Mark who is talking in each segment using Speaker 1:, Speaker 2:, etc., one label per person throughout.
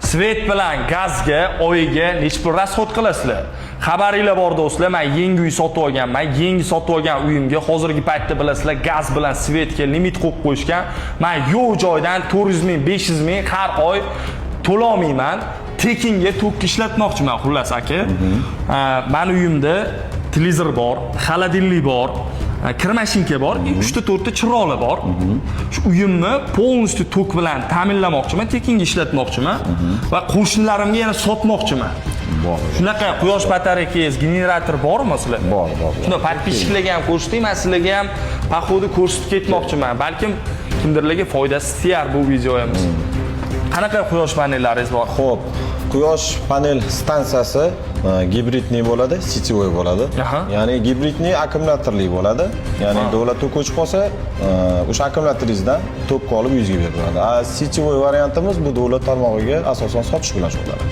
Speaker 1: Svet bilan gazga oyiga necha pul rasxod qilasizlar? Xabaringlar bor do'stlar, men yangi uy sotib olganman. Yangi sotib olgan uyimga hozirgi paytda bilasizlar, gaz bilan svetga limit qo'yib qo'yishgan. Men yo'q joydan 400 ming, 500 ming har oy to'la olmayman. Tekinga tok ishlatmoqchiman xullas aka. Men uyimda televizor bor, xolodilnik bor, kir mashinka bor, 3-4 ta chiroqli bor. Shu uyimni полностью tok bilan ta'minlamoqchiman, tekinga ishlatmoqchiman va qo'shnilarimga yana sotmoqchiman.
Speaker 2: Bor.
Speaker 1: Shunaqa quyosh batareyangiz, generator bormi sizlarda?
Speaker 2: Bor.
Speaker 1: Shuni podpishchilarga ham ko'rsating, men sizlarga ham paxodi ko'rsatib ketmoqchiman. Balkim kimdirlarga foydasi tegar bu videoyimiz. Qanaqa quyosh panellaringiz bor?
Speaker 2: Xo'p, quyosh panel stansiyasi gibridli bo'ladi, sityovoy bo'ladi. Ya'ni gibridli akkumulyatorli bo'ladi. Ya'ni davlat tok o'chib qolsa, o'sha akkumulyatoringizdan tokka olib yuzga beriladi. Sityovoy variantimiz bu davlat tarmog'iga asosan sotish bilan shug'ullanadi.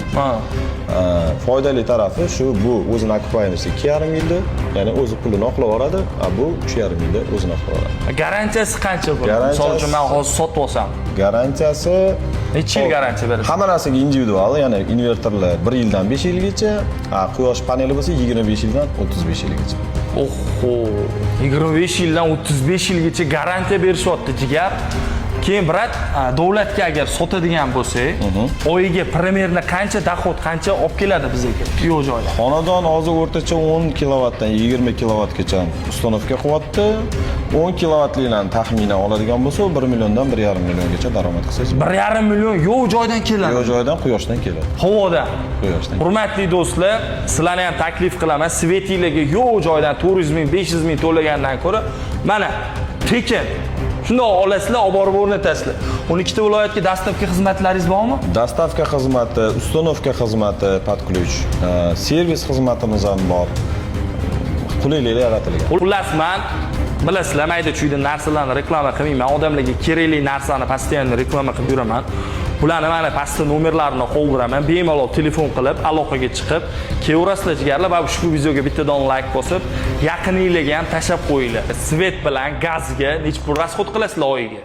Speaker 2: Foydali tarafi shu, bu o'zini okkupayimiz 2,5 yilda, ya'ni o'zi pulini oqlab oladi, bu 3,5 yilda o'zini oqlab oladi.
Speaker 1: Garantiyasi qancha bo'ladi? Misol uchun men hozir sotib olsam,
Speaker 2: garantiyasi
Speaker 1: necha yil garantiya berasiz?
Speaker 2: Hamma narsaga individual, ya'ni invertorlar 1 yildan 5 yilgacha, quyosh paneli bo'lsa 25 yildan 35 yilgacha.
Speaker 1: Oho, 25 yildan 35 yilgacha garantiya berishyapti jigar. Keyin brat, davlatga agar sotadigan bo'lsak, oyiga primerna qancha doxod, qancha olib keladi bizga yo'q joydan?
Speaker 2: Xonadon hozir o'rtacha 10 kilovatdan 20 kilovatgacha ustanovka qilyapti. 10 kilovatliklarni taxminan oladigan bo'lsa, 1 milliondan 1,5 milliongacha daromad qilsangiz.
Speaker 1: 1,5 million yo'q joydan keladi.
Speaker 2: Yo'q joydan, quyoshdan keladi.
Speaker 1: Havodan.
Speaker 2: Quyoshdan.
Speaker 1: Hurmatli do'stlar, sizlarni ham taklif qilaman, svetinglarga yo'q joydan 400 ming, 500 ming to'lagandan ko'ra, mana tekin shundoq olasizlar, olib borib o'rnatasizlar. 12 ta viloyatga dastavka xizmatlaringiz bormi?
Speaker 2: Dastavka xizmati, ustanovka xizmati, podключ, servis xizmatimiz ham bor. Qulayliklar yaratilgan.
Speaker 1: Xullas, men bilasizlar, mayda-chuyda narsalarni reklama qilmayman. Odamlarga kerakli narsani postoyanno reklama qilib yuraman. Bularni mana pastda nomerlarini qo'yib bemalol telefon qilib, aloqaga chiqib, kelaverasizlar jigarlar va ushbu videoga bittadan like bosib, yaqiningizga ham tashab qo'yinglar. Svet bilan gazga necha pul rasxod qilasizlar oyiga?